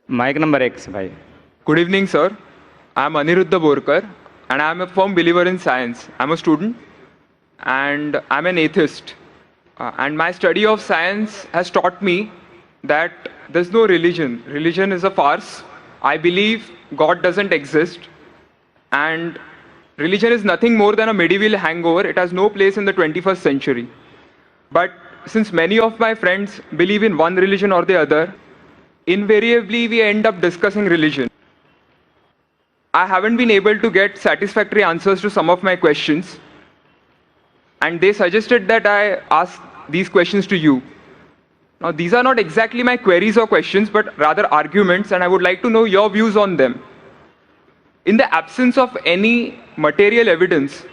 Mic number X भाई. Good evening, sir. I'm Aniruddha Borkar, and I'm a firm believer in science. I'm a student, and I'm an atheist. And my study of science has taught me that there's no religion. Religion is a farce. I believe God doesn't exist, and religion is nothing more than a medieval hangover. It has no place in the 21st century. But since many of my friends believe in one religion or the other, invariably we end up discussing religion. I haven't been able to get satisfactory answers to some of my questions, and they suggested that I ask these questions to you. Now, these are not exactly my queries or questions, but rather arguments, and I would like to know your views on them. In the absence of any material evidence,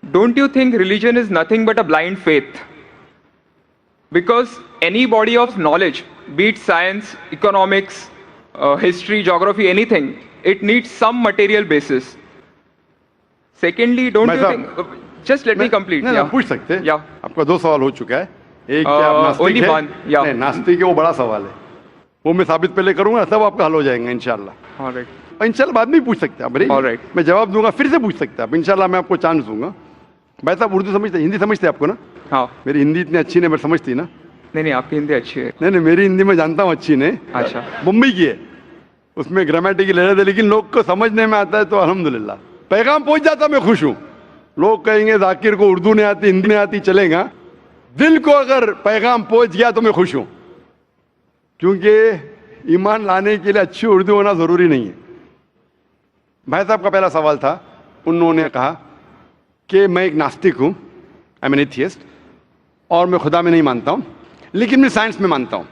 don't you think religion is nothing but a blind faith? Because any body of knowledge, be it science, economics, history, geography, anything, it needs some material basis. Secondly, don't you think... Just let me complete. नहीं, Yeah. पूछ सकते हैं. Yeah. आपका 2 सवाल हो चुका है. एक क्या आप नास्तिक only है? one, yeah. नहीं, नास्तिक है वो बड़ा सवाल है. वो मैं साबित पहले करूंगा, सब आपका हल हो जाएगा इंशाल्लाह. All right. और इंशाल्लाह बाद में भी पूछ सकते हैं आप. All right. मैं जवाब दूंगा, फिर से पूछ सकते हैं आप. इंशाल्लाह मैं आपको चांस दूंगा. भाई साहब उर्दू समझते, हिंदी समझते हैं आपको ना? हाँ. मेरी हिंदी इतनी अच्छी नहीं, मैं समझती ना. नहीं, आपकी हिंदी अच्छी है. नहीं, मेरी हिंदी मैं जानता हूँ अच्छी नहीं. अच्छा. मुंबई की है, उसमें ग्रामेटिकल एरर है, लेकिन लोग को समझने में आता है तो अल्हम्दुलिल्लाह. पैगाम पहुंच जाता, मैं खुश हूँ. लोग कहेंगे जाकिर को उर्दू नहीं आती, हिंदी नहीं आती, चलेगा. दिल को अगर पैगाम पहुंच गया तो मैं खुश हूं, क्योंकि ईमान लाने के लिए अच्छी उर्दू होना जरूरी नहीं है. भाई साहब का पहला सवाल था, उन्होंने कहा कि मैं एक नास्तिक हूं, आई एम एन एथियस्ट, और मैं खुदा में नहीं मानता हूं, लेकिन मैं साइंस में मानता हूं,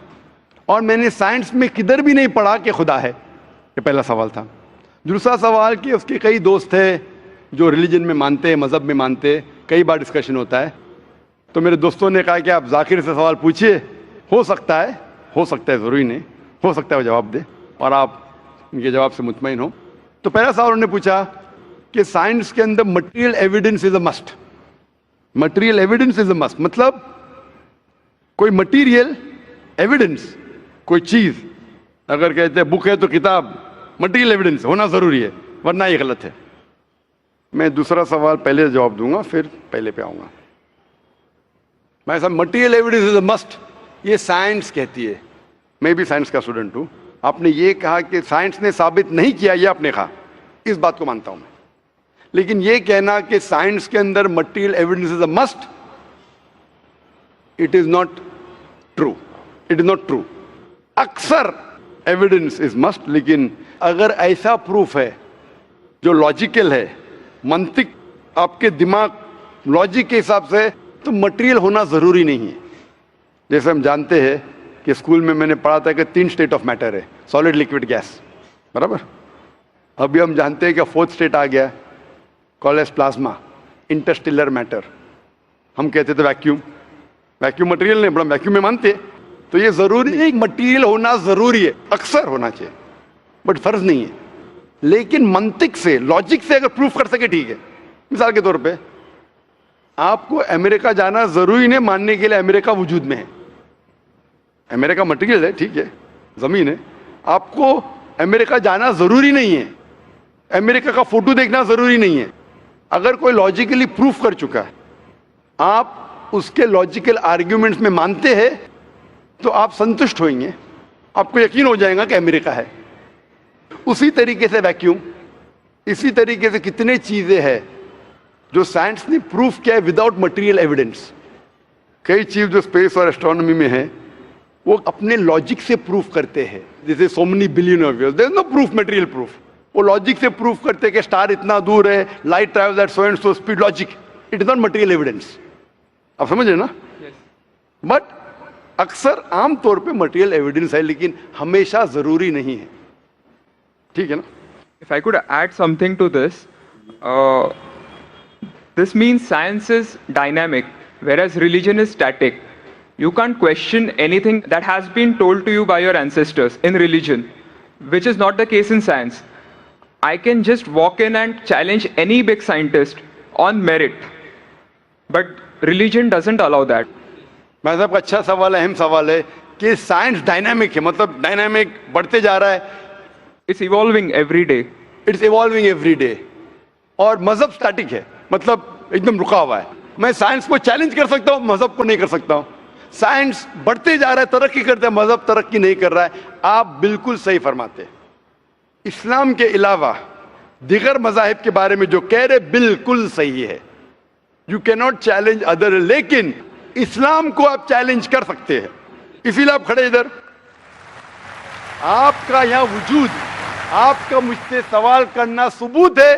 और मैंने साइंस में किधर भी नहीं पढ़ा कि खुदा है. ये पहला सवाल था. दूसरा सवाल कि उसके कई दोस्त हैं जो रिलीजन में मानते हैं, मजहब में मानते हैं, कई बार डिस्कशन होता है. तो मेरे दोस्तों ने कहा कि आप जाकिर से सवाल पूछिए, हो सकता है ज़रूरी नहीं, हो सकता है वो जवाब दे और आप उनके जवाब से मुतमईन हो. तो पहला सवाल उन्होंने पूछा कि साइंस के अंदर material evidence is a must. Material evidence is a must मतलब कोई मटेरियल एविडेंस, कोई चीज़ अगर कहते हैं बुक है तो किताब मटेरियल एविडेंस होना ज़रूरी है, वरना ये गलत है. मैं दूसरा सवाल पहले जवाब दूंगा, फिर पहले पे आऊंगा. मैं साहब material evidence is a must, ये साइंस कहती है. मैं भी साइंस का स्टूडेंट हूं. आपने ये कहा कि साइंस ने साबित नहीं किया, ये आपने कहा, इस बात को मानता हूं मैं. लेकिन ये कहना कि साइंस के अंदर material evidence is a must, it is not true. It is not true. अक्सर एविडेंस इज मस्ट, लेकिन अगर ऐसा प्रूफ है जो लॉजिकल है, मंतिक आपके दिमाग लॉजिक के हिसाब से, तो मटेरियल होना जरूरी नहीं है. जैसे हम जानते हैं कि स्कूल में मैंने पढ़ा था कि 3 स्टेट ऑफ मैटर है, सॉलिड, लिक्विड, गैस, बराबर. अभी हम जानते हैं कि 4th स्टेट आ गया, called as plasma, interstellar matter. हम कहते थे वैक्यूम. वैक्यूम मटेरियल नहीं, बड़ा वैक्यूम में मानते. तो ये जरूरी नहीं, मटेरियल होना जरूरी है, अक्सर होना चाहिए, बट फर्ज नहीं है. लेकिन मंतिक से, लॉजिक से अगर प्रूफ कर सके ठीक है. मिसाल के तौर पे आपको अमेरिका जाना जरूरी नहीं मानने के लिए अमेरिका वजूद में है. अमेरिका मटेरियल है, ठीक है, जमीन है. आपको अमेरिका जाना जरूरी नहीं है, अमेरिका का फोटो देखना जरूरी नहीं है. अगर कोई लॉजिकली प्रूफ कर चुका है, आप उसके लॉजिकल आर्ग्यूमेंट्स में मानते हैं, तो आप संतुष्ट होंगे, आपको यकीन हो जाएगा कि अमेरिका है. उसी तरीके से वैक्यूम, इसी तरीके से कितने चीजें हैं जो साइंस ने प्रूफ किया है विदाउट मटेरियल एविडेंस. कई चीज जो स्पेस और एस्ट्रोनॉमी में है वो अपने लॉजिक से प्रूफ करते हैं, जैसे so many billion of years, there is no proof, material proof. वो लॉजिक से प्रूफ करते हैं कि स्टार इतना दूर है, light travels at so and so speed, logic. It is not material evidence. आप समझ रहे ना? बट अक्सर आमतौर पे मटेरियल एविडेंस है, लेकिन हमेशा जरूरी नहीं है. ठीक है ना? If I could add something to this, this means science is dynamic, whereas religion is static. You can't question anything that has been told to you by your ancestors in religion, which is not the case in science. I can just walk in and challenge any big scientist on merit, but religion doesn't allow that. मैं साहब का अच्छा सवाल है, अहम सवाल है. कि साइंस डायनामिक है, मतलब डायनामिक बढ़ते जा रहा है, It's evolving every day. It's evolving every day, और मजहब स्टैटिक है, मतलब एकदम रुका हुआ है। मैं साइंस को चैलेंज कर सकता हूं, मजहब को नहीं कर सकता हूं। साइंस बढ़ते जा रहा है, तरक्की करता है, मजहब तरक्की नहीं कर रहा है। आप बिल्कुल सही फरमाते हैं। इस्लाम के अलावा दिगर मजाहिब के बारे में जो कह रहे बिल्कुल सही है। You can not challenge other, लेकिन इस्लाम को आप चैलेंज कर सकते हैं। इसीलिए आप खड़े इधर, आपका यहां वजूद, आपका मुझसे सवाल करना सबूत है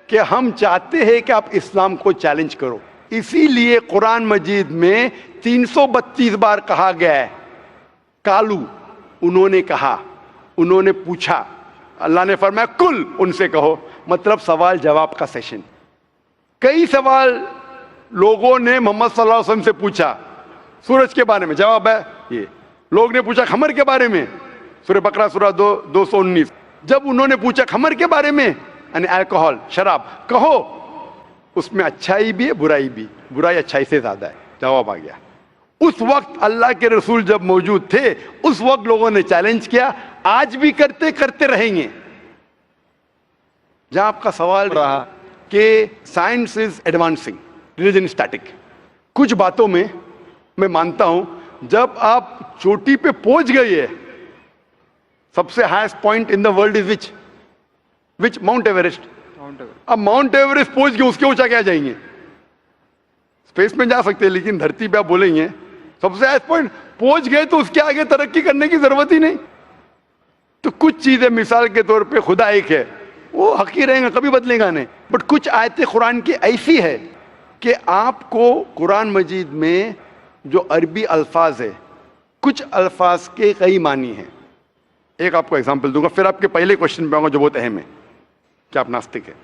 कि हम चाहते हैं कि आप इस्लाम को चैलेंज करो। इसीलिए कुरान मजीद में 332 बार कहा गया है कालू, उन्होंने कहा, उन्होंने पूछा। अल्लाह ने फरमाया कुल, उनसे कहो, मतलब सवाल जवाब का सेशन। कई सवाल लोगों ने मोहम्मद सल्लल्लाहु अलैहि वसल्लम से पूछा, सूरज के बारे में जवाब है ये। लोग ने पूछा खमर के बारे में, सूरह बकरा सूरह 219। जब उन्होंने पूछा खमर के बारे में, यानी अल्कोहल, शराब, कहो उसमें अच्छाई भी है बुराई भी, बुराई अच्छाई से ज्यादा है, जवाब आ गया। उस वक्त अल्लाह के रसूल जब मौजूद थे, उस वक्त लोगों ने चैलेंज किया, आज भी करते रहेंगे। जहां आपका सवाल रहा कि science is advancing, religion static, कुछ बातों में मैं मानता हूं, जब आप चोटी पे पहुंच गए है, सबसे highest point in the world is which mount Everest. अब माउंट एवरेस्ट पहुंच गए, उसके ऊंचा क्या जाएंगे? स्पेस में जा सकते हैं, लेकिन धरती पे आप बोलेंगे सबसे हाईएस्ट पॉइंट पहुंच गए तो उसके आगे तरक्की करने की जरूरत ही नहीं। तो कुछ चीजें, मिसाल के तौर पे खुदा एक है, वो हक ही रहेगा, कभी बदलेगा नहीं। बट कुछ आयतें कुरान की ऐसी है कि आपको कुरान मजीद में जो अरबी अल्फाज है, कुछ अल्फाज के कई मानी हैं। एक आपको एग्जांपल दूंगा, फिर आपके पहले क्वेश्चन पे आऊंगा जो बहुत अहम है कि आप नास्तिक है।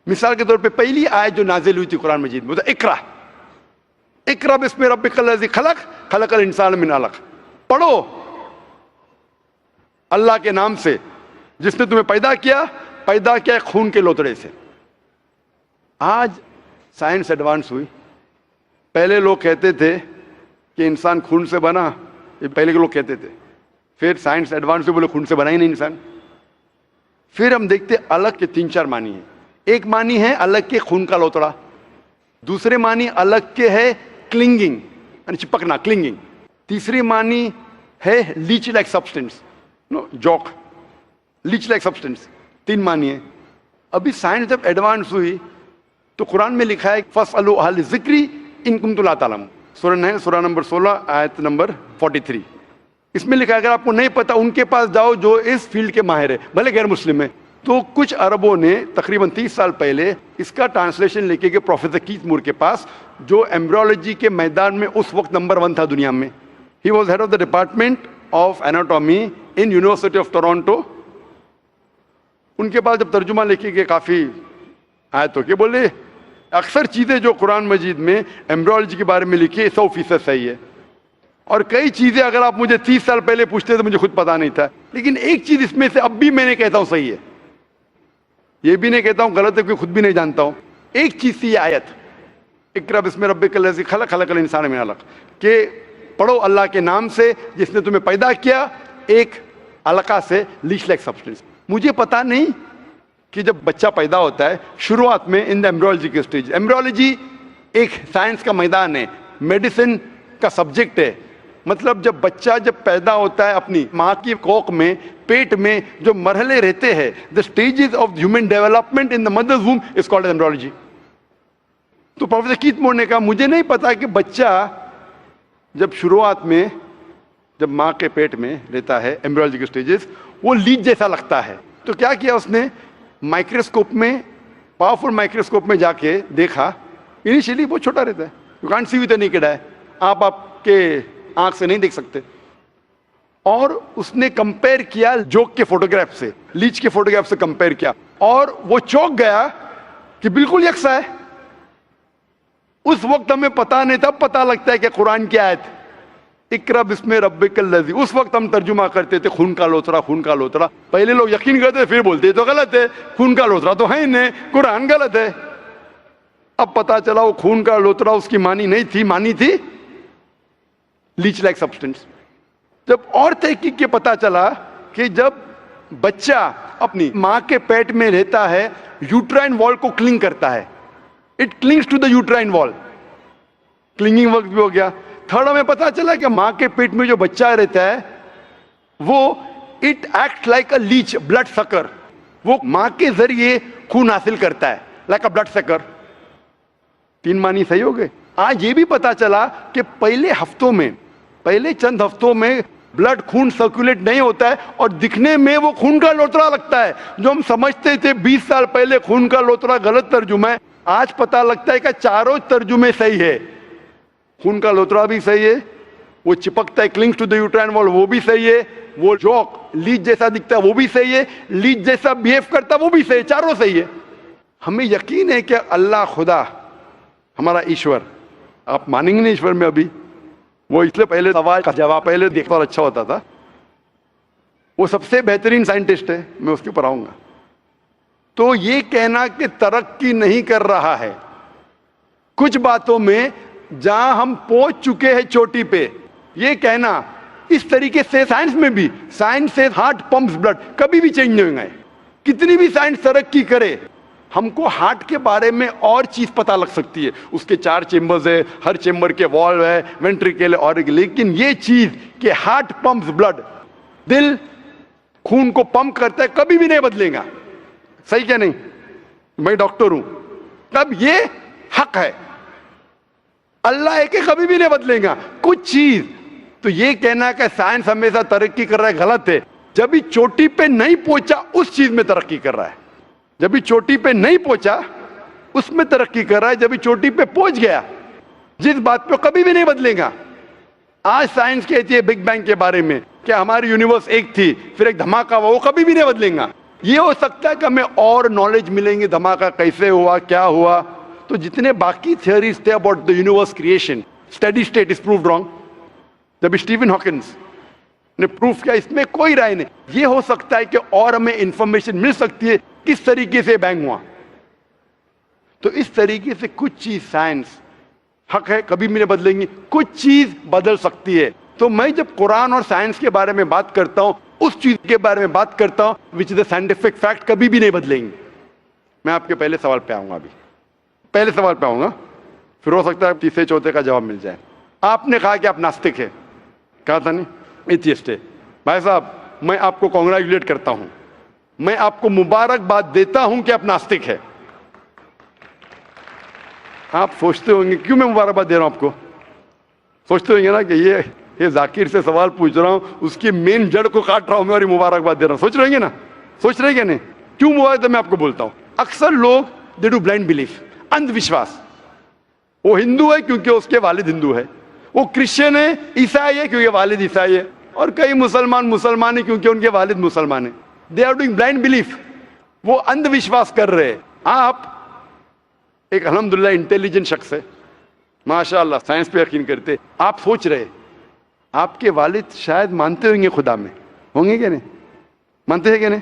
मिसाल के तौर पे पहली आयत जो नाजिल हुई थी कुरान मजीद में, इकरा इकरा बिस्मि रब्बिकल लज़ी खलक खलकल इंसान मिन अलक। पढ़ो अल्लाह के नाम से जिसने तुम्हें पैदा किया खून के लोतड़े से। आज साइंस एडवांस हुई। पहले लोग कहते थे कि इंसान खून से बना, ये पहले के लोग कहते थे। फिर साइंस एडवांस हुई, बोले खून से बना ही नहीं इंसान। फिर हम देखते अलग के 3-4 मानी है। एक मानी है अलग के खून का लोतड़ा, दूसरे मानी अलग के है क्लिंगिंग, यानी चिपकना, क्लिंगिंग। तीसरी मानी है leech like substance, no joke, leech like substance. 3 मानी है। अभी साइंस जब एडवांस हुई तो कुरान में लिखा है फसअलू अहल ज़िक्री इन कुंतुम ला तालमून, सूरह नंबर 16 आयत नंबर 43। इसमें लिखा है अगर आपको नहीं पता उनके पास जाओ जो इस फील्ड के माहिर है, भले गैर मुस्लिम है। तो कुछ अरबों ने तकरीबन 30 साल पहले इसका ट्रांसलेशन लेके गए प्रोफेसर कीथ मूर के पास, जो एम्ब्रियोलॉजी के मैदान में उस वक्त नंबर 1 था दुनिया में। He was head of the department of anatomy in university of Toronto. उनके पास जब तर्जुमा लेके गए काफी आयतों के, बोले अक्सर चीजें जो कुरान मजीद में एम्ब्रियोलॉजी के बारे में लिखी है 100% सही है, और कई चीजें अगर आप मुझे 30 साल पहले पूछते तो मुझे खुद पता नहीं था, लेकिन एक चीज इसमें से अब भी मैंने कहता हूं सही है, ये भी नहीं कहता हूं गलत है क्योंकि खुद भी नहीं जानता हूं। एक चीज थी आयत इक़रा बिस्मि रब्बिकल लज़ी खलक खलकल इंसान मिन अलक, के पढ़ो अल्लाह के नाम से जिसने तुम्हें पैदा किया एक अलका से, लीच लाइक सब्सटेंस। मुझे पता नहीं कि जब बच्चा पैदा होता है शुरुआत में इन द एम्ब्रियोलॉजी के स्टेज, एम्ब्रियोलॉजी एक साइंस का मैदान है, मेडिसिन का सब्जेक्ट है। मतलब जब बच्चा जब पैदा होता है अपनी माँ की कोख में, पेट में जो मरहले रहते हैं, the stages of human development in the mother's womb is called embryology. तो प्रोफेसर कीथ मूर ने कहा मुझे नहीं पता कि बच्चा जब शुरुआत में जब माँ के पेट में रहता है, एम्ब्रियोलॉजी के स्टेजेस, वो लीच जैसा लगता है। तो क्या किया उसने, माइक्रोस्कोप में, पावरफुल माइक्रोस्कोप में जाके देखा, इनिशियली बहुत छोटा रहता है, you can't see with the naked eye, आप आपके आंख से नहीं देख सकते। और उसने कंपेयर किया जोक के फोटोग्राफ से, लीच के फोटोग्राफ से कंपेयर किया, और वो चौंक गया कि बिल्कुल यकसा है। उस वक्त हमें पता नहीं था, पता लगता है कि कुरान की आयत इक़रा बिस्मि रब्बिकल लज़ी, उस वक्त हम तर्जुमा करते थे खून का लोतरा, खून का लोतरा। पहले लोग यकीन करते फिर बोलते तो गलत है, खून का लोतरा तो है ही नहीं, कुरान गलत है। अब पता चला वो खून का लोतरा उसकी मानी नहीं थी, मानी थी लीच लाइक सब्सटेंस। जब और तहकीक के पता चला कि जब बच्चा अपनी मां के पेट में रहता है, यूट्राइन वॉल को क्लिंग करता है, it clings to the uterine wall, clinging work भी हो गया। थर्ड हमें पता चला कि मां के पेट में जो बच्चा रहता है वो it act like a leech, blood sucker, वो मां के जरिए खून हासिल करता है, लाइक अ ब्लड सकर। 3 मानी सही हो गए। आज ये भी पता चला कि पहले चंद हफ्तों में ब्लड खून सर्कुलेट नहीं होता है और दिखने में वो खून का लोतरा लगता है। जो हम समझते थे 20 साल पहले खून का लोतरा गलत तर्जुमा है, आज पता लगता है कि चारों तर्जुमे सही है। खून का लोतरा भी सही है, वो चिपकता है, clings to the uterine wall, वो भी सही है, वो जॉक लीच जैसा दिखता है वो भी सही है, लीच जैसा बिहेव करता है वो भी सही है, चारों सही है। हमें यकीन है कि अल्लाह खुदा हमारा ईश्वर, आप मानेंगे नहीं ईश्वर में अभी, वो इसलिए पहले सवाल का जवाब पहले देखता और अच्छा होता था। वो सबसे बेहतरीन साइंटिस्ट है, मैं उसके ऊपर आऊंगा। तो ये कहना कि तरक्की नहीं कर रहा है, कुछ बातों में जहां हम पहुंच चुके हैं चोटी पे, ये कहना इस तरीके से साइंस में भी, साइंस से हार्ट पंप्स ब्लड, कभी भी चेंज नहीं होंगे। कितनी भी साइंस तरक्की करे, हमको हार्ट के बारे में और चीज पता लग सकती है, उसके 4 चेंबर्स है, हर चेंबर के वॉल्व है, वेंट्रिकल है, और लेकिन ये चीज कि हार्ट पंप्स ब्लड, दिल खून को पंप करता है, कभी भी नहीं बदलेगा। सही क्या नहीं? मैं डॉक्टर हूं, तब ये हक है, अल्लाह है कि कभी भी नहीं बदलेगा कुछ चीज। तो ये कहना कि साइंस हमेशा तरक्की कर रहा है, गलत है। जब भी चोटी पे नहीं पहुंचा उस चीज में तरक्की कर रहा है, जब भी चोटी पे नहीं पहुंचा उसमें तरक्की कर रहा है, जब भी चोटी पे पहुंच गया जिस बात पे कभी भी नहीं बदलेगा। आज साइंस कहती है बिग बैंग के बारे में कि हमारी यूनिवर्स एक थी, फिर एक धमाका हुआ, वो कभी भी नहीं बदलेगा। ये हो सकता है कि हमें और नॉलेज मिलेंगे, धमाका कैसे हुआ, क्या हुआ। तो जितने बाकी थियोरीज थे about the universe creation, steady state is proved wrong. जब स्टीवन हॉकिंस ने प्रूफ किया, इसमें कोई राय नहीं। ये हो सकता है कि और हमें इंफॉर्मेशन मिल सकती है किस तरीके से बैंग हुआ। तो इस तरीके से कुछ चीज साइंस हक है, कभी भी नहीं बदलेंगी, कुछ चीज बदल सकती है। तो मैं जब कुरान और साइंस के बारे में बात करता हूं, उस चीज के बारे में बात करता हूं which is the scientific fact, कभी भी नहीं बदलेंगे। मैं आपके पहले सवाल पे आऊंगा, अभी पहले सवाल पे आऊंगा, फिर हो सकता है तीसरे चौथे का जवाब मिल जाए। आपने कहा कि आप नास्तिक है, कहा था नहीं, एथियस्ट है। भाई साहब, मैं आपको कॉन्ग्रेचुलेट करता हूं, मैं आपको मुबारकबाद देता हूं कि आप नास्तिक है। आप सोचते होंगे क्यों मैं मुबारकबाद दे रहा हूं आपको, सोचते होंगे ना कि ये जाकिर से सवाल पूछ रहा हूं, उसकी मेन जड़ को काट रहा हूं मैं और ये मुबारकबाद दे रहा हूं। सोच रहे हैं ना, सोच रहे हैं नहीं? क्यों मुबारक मैं आपको बोलता हूं। अक्सर लोग दे डू ब्लाइंड बिलीफ, अंधविश्वास। वो हिंदू है क्योंकि उसके वालिद हिंदू है, वो क्रिश्चियन है, ईसाई है क्योंकि वालिद ईसाई है, और कई मुसलमान है क्योंकि उनके वालिद मुसलमान है। They are doing blind belief, वो अंधविश्वास कर रहे हैं। आप एक अल्हम्दुलिल्लाह इंटेलिजेंट शख्स है, माशाअल्लाह, साइंस पे यकीन करते। आप सोच रहे आपके वालिद शायद मानते होंगे खुदा में, होंगे क्या नहीं? मानते हैं क्या नहीं?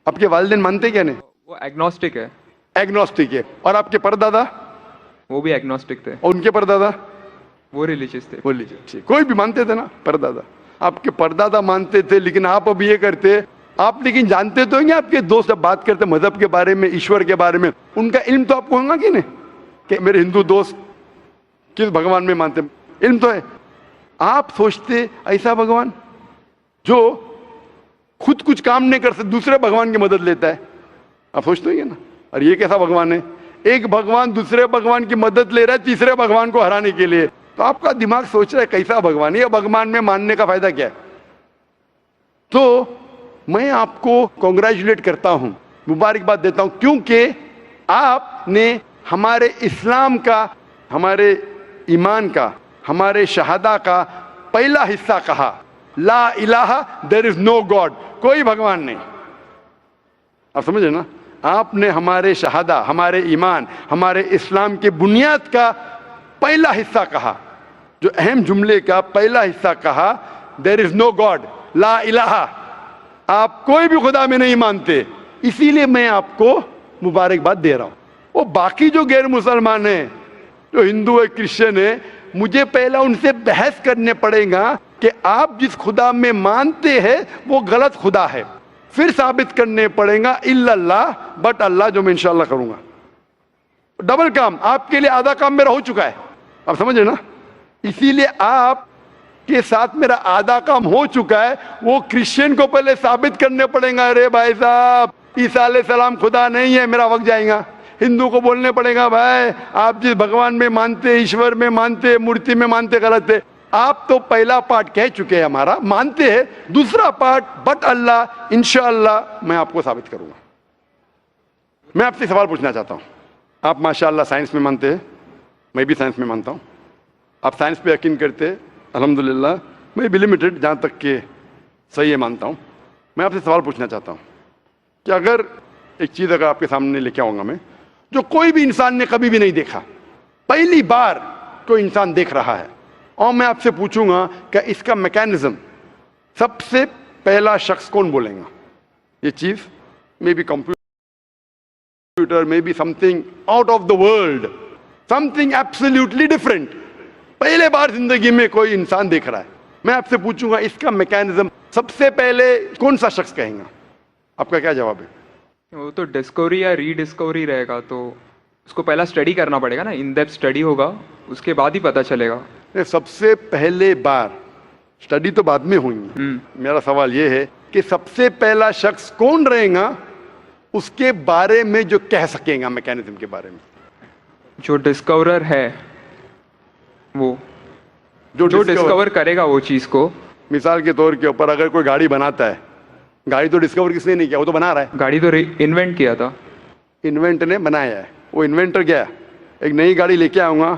आपके वालिदैन मानते क्या नहीं? वो एग्नोस्टिक है। एग्नोस्टिक है। और आपके परदादा? वो भी एग्नोस्टिक थे। और उनके परदादा? वो रिलीजियस थे। वो रिलीजियस, कोई भी मानते थे ना परदादा। आपके परदादा मानते थे, लेकिन आप अब ये करते, आप लेकिन जानते तो होंगे, आपके दोस्त जब बात करते मजहब के बारे में, ईश्वर के बारे में, उनका इल्म तो आपको होगा कि नहीं, कि मेरे हिंदू दोस्त किस भगवान में मानते, इल्म तो है। आप सोचते ऐसा भगवान जो खुद कुछ काम नहीं कर सकते, दूसरे भगवान की मदद लेता है, आप सोचते होंगे ना, और ये कैसा भगवान है? एक भगवान दूसरे भगवान की मदद ले रहा है तीसरे भगवान को हराने के लिए। तो आपका दिमाग सोच रहा है कैसा भगवान है, भगवान में मानने का फायदा क्या है? तो मैं आपको कॉन्ग्रेचुलेट करता हूं, मुबारकबाद देता हूं, क्योंकि आपने हमारे इस्लाम का, हमारे ईमान का, हमारे शहादा का पहला हिस्सा कहा, ला इलाहा, देयर इज नो गॉड, कोई भगवान नहीं। आप समझे ना? आपने हमारे शहादा, हमारे ईमान, हमारे इस्लाम के बुनियाद का पहला हिस्सा कहा, जो अहम जुमले का पहला हिस्सा कहा, देयर इज नो गॉड, ला इलाहा, आप कोई भी खुदा में नहीं मानते। इसीलिए मैं आपको मुबारकबाद दे रहा हूं। वो बाकी जो गैर मुसलमान है, जो हिंदू है, क्रिश्चियन है, मुझे पहला उनसे बहस करने पड़ेगा कि आप जिस खुदा में मानते हैं वो गलत खुदा है, फिर साबित करने पड़ेगा इल्लल्लाह बट अल्लाह, जो मैं इंशाल्लाह करूंगा। डबल काम, आपके लिए आधा काम मेरा हो चुका है, आप समझ रहे ना। इसीलिए आप के साथ मेरा आधा काम हो चुका है, वो क्रिश्चियन को पहले साबित करने पड़ेगा, अरे भाई साहब ईसा अलैहिस्सलाम खुदा नहीं है, मेरा वक्त जाएगा। हिंदू को बोलने पड़ेगा, भाई आप जिस भगवान में मानते, ईश्वर में मानते, मूर्ति में मानते, गलत है। आप तो पहला पार्ट कह चुके हैं हमारा, मानते हैं, दूसरा पार्ट बट अल्लाह इंशाअल्लाह मैं आपको साबित करूंगा। मैं आपसे सवाल पूछना चाहता हूं, आप माशाअल्लाह साइंस में मानते हैं, मैं भी साइंस में मानता हूं, आप साइंस पे यकीन करते हैं, अल्हम्दुलिल्लाह, मैं भी लिमिटेड जहां तक के सही है मानता हूं। मैं आपसे सवाल पूछना चाहता हूं कि अगर एक चीज अगर आपके सामने लेके आऊंगा मैं, जो कोई भी इंसान ने कभी भी नहीं देखा, पहली बार कोई इंसान देख रहा है, और मैं आपसे पूछूंगा कि इसका मैकेनिज्म, सबसे पहला शख्स कौन बोलेगा? ये चीज may be computer, may be something out of the world, something absolutely different, पहले बार जिंदगी में कोई इंसान देख रहा है। मैं आपसे पूछूंगा इसका मैकेनिज्म सबसे पहले कौन सा शख्स कहेगा? आपका क्या जवाब है? वो तो डिस्कवरी या रीडिस्कवरी रहेगा, तो उसको पहला स्टडी करना पड़ेगा ना, इन डेप्थ स्टडी होगा, उसके बाद ही पता चलेगा। सबसे पहले बार, स्टडी तो बाद में हुई। मेरा सवाल यह है कि सबसे पहला शख्स कौन रहेगा उसके बारे में जो कह सकेगा, मैकेनिज्म के बारे में? जो डिस्कवरर है, वो जो डिस्कवर करेगा वो चीज को। मिसाल के तौर के ऊपर अगर कोई गाड़ी बनाता है, गाड़ी तो डिस्कवर किसने नहीं किया, वो तो बना रहा है। गाड़ी तो इन्वेंट किया था, इन्वेंट ने बनाया है, वो इन्वेंटर गया, एक नई गाड़ी लेके आऊंगा,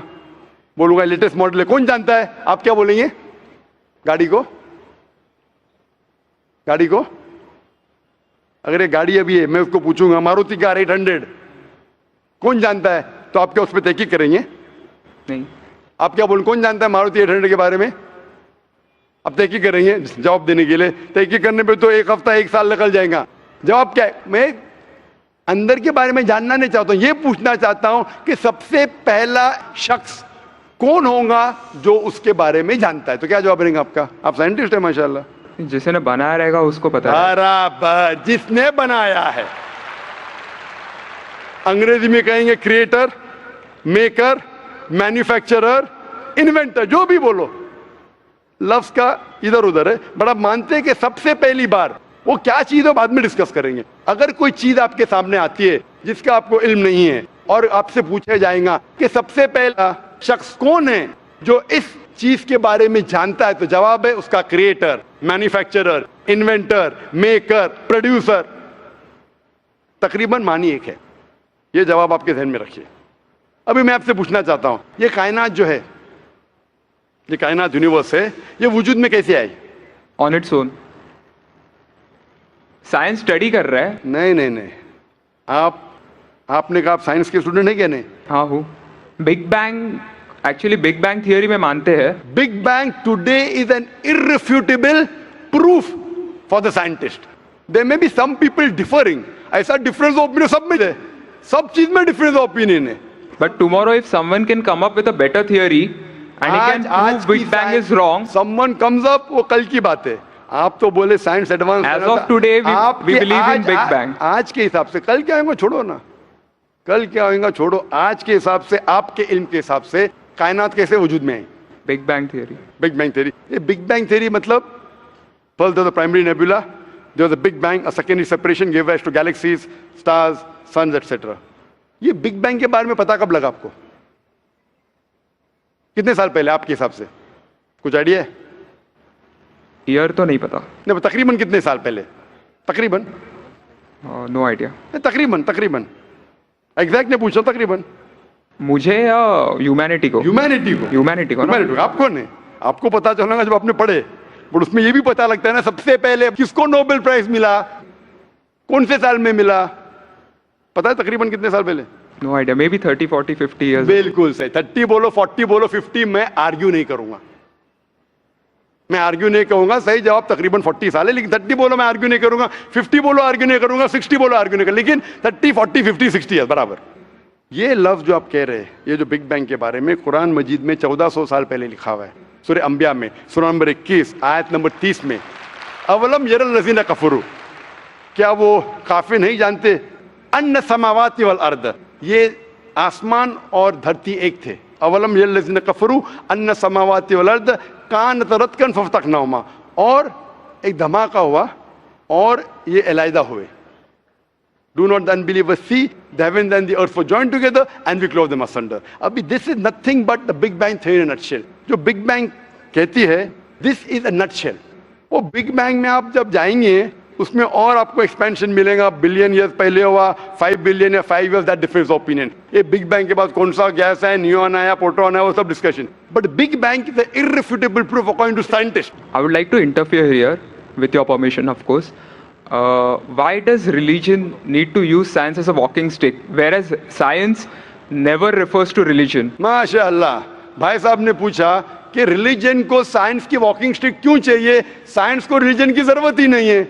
बोलूंगा लेटेस्ट मॉडल है, कौन जानता है? आप क्या बोलेंगे? गाड़ी को, गाड़ी को अगर ये गाड़ी अभी है, मैं उसको पूछूंगा मारुति कार 800 कौन जानता है, तो आप क्या उस पर तहकीक करेंगे? नहीं। आप क्या बोलेंगे, कौन जानता है मारुति 800 के बारे में? अब तहकीक करेंगे जवाब देने के लिए, तहकीक करने पे तो एक हफ्ता एक साल निकल जाएगा। जवाब क्या है? मैं अंदर के बारे में जानना नहीं चाहता हूं, ये पूछना चाहता हूं कि सबसे पहला शख्स कौन होगा जो उसके बारे में जानता है। तो क्या जवाब रहेगा आपका? आप साइंटिस्ट है माशाल्लाह। जिसने बनाया रहेगा उसको पता है। बराबर, जिसने बनाया है। अंग्रेजी में कहेंगे क्रिएटर, मेकर, मैन्युफैक्चरर, इन्वेंटर, जो भी बोलो, लफ्ज का इधर उधर है, बट आप मानते हैं कि सबसे पहली बार वो क्या चीज है बाद में डिस्कस करेंगे। अगर कोई चीज आपके सामने आती है जिसका आपको इल्म नहीं है और आपसे पूछा जाएगा कि सबसे पहला शख्स कौन है जो इस चीज के बारे में जानता है, तो जवाब है उसका creator, manufacturer, inventor, maker, producer. तकरीबन मानी एक है। ये जवाब आपके ध्यान में रखिए। अभी मैं आपसे पूछना चाहता हूं, ये कायनात जो है, ये कायनात यूनिवर्स है, ये वजूद में कैसे आई? On its own. Science study कर रहा है। नहीं नहीं नहीं, आपने कहा आप साइंस के स्टूडेंट है क्या? नहीं। हाँ हूँ। Big bang, actually big bang theory में मानते हैं। Big bang today is an irrefutable proof for the scientist. There may be some people differing, ऐसा डिफरेंस ऑफ ओपिनियन सब में है, सब चीज में डिफरेंस ऑफ ओपिनियन है। But tomorrow if someone can come up with a better theory and he can prove big bang is wrong, someone comes up, वो कल की बात है। आप तो बोले science advance, age of today we believe in big bang. आज के हिसाब से, कल क्या होगा छोड़ो ना, कल क्या होगा छोड़ो, आज के हिसाब से, आपके इल्म के हिसाब से कायनात कैसे वजूद में आई? Big bang theory. Big bang theory. ये बिग बैंग थियरी मतलब first there was the primary nebula, there was a big bang, a secondary separation give rise to galaxies, stars, suns etcetera. ये बिग बैंग के बारे में पता कब लगा आपको? कितने साल पहले आपके हिसाब से? कुछ आइडिया है? ईयर तो नहीं पता। नहीं, तकरीबन कितने साल पहले? तकरीबन नो आइडिया। तकरीबन तकरीबन एग्जैक्ट नहीं पूछ रहा, तकरीबन। मुझे या ह्यूमैनिटी को? ह्यूमैनिटी को। ह्यूमैनिटी को। आपको नहीं, आपको पता चलेगा जब आपने पढ़े, बट उसमें ये भी पता लगता है ना सबसे पहले किसको नोबेल प्राइज मिला, कौन से साल में मिला, पता है तकरीबन कितने साल पहले? No idea, may be 30, 40, 50 years. बिल्कुल सही। 30 बोलो, 40 बोलो, 50, मैं आर्ग्यू नहीं करूंगा, मैं आर्ग्यू नहीं कहूंगा। सही जवाब तकरीबन 40 साल है, लेकिन 30 बोलो मैं आर्ग्यू नहीं करूंगा, 50 बोलो आर्ग्यू नहीं करूंगा, 60 बोलो आर्ग्यू नहीं करूंगा, लेकिन 30, 40, 50, 60 है बराबर। ये लफ्ज जो आप कह रहे हैं, ये जो बिग बैंग के बारे में कुरान मजीद में 1400 साल पहले लिखा हुआ है, सूरह अंबिया में सूरह नंबर 21 आयत नंबर 30 में, अवलम यरल लज़ीना कफरू, क्या वो काफिर नहीं जानते, अन्ना समावाति वल अर्द, ये आसमान और धरती एक थे, अवलम यरल लज़ीना कफरू अन्ना समावाति वल अर्द कानत रतकन फफ्तकनाहुमा, और एक धमाका हुआ और ये अलहदा हुए. Do not the unbelievers see the heavens and the earth were joined together and we clove them asunder. अभी this is nothing but the Big Bang theory in a nutshell. जो Big Bang कहती है, this is a nutshell. वो Big Bang में आप जब जाएंगे उसमें और आपको एक्सपेंशन मिलेगा, बिलियन ईयर्स पहले हुआ, 5 बिलियन या 5 ईयर्स, दैट डिफरेंस ओपिनियन. ये बिग बैंग के बाद कौन सा गैस है, न्यूट्रॉन आया, प्रोटॉन आया, वो सब discussion. But big bang is the irrefutable proof according to scientist. I would like to interfere here, with your permission, of course. Why does religion need to use science as a walking stick, whereas science never refers to religion? माशाअल्लाह, भाई साहब ने पूछा कि religion को science की walking stick क्यों चाहिए, साइंस को रिलीजन की जरूरत ही नहीं है.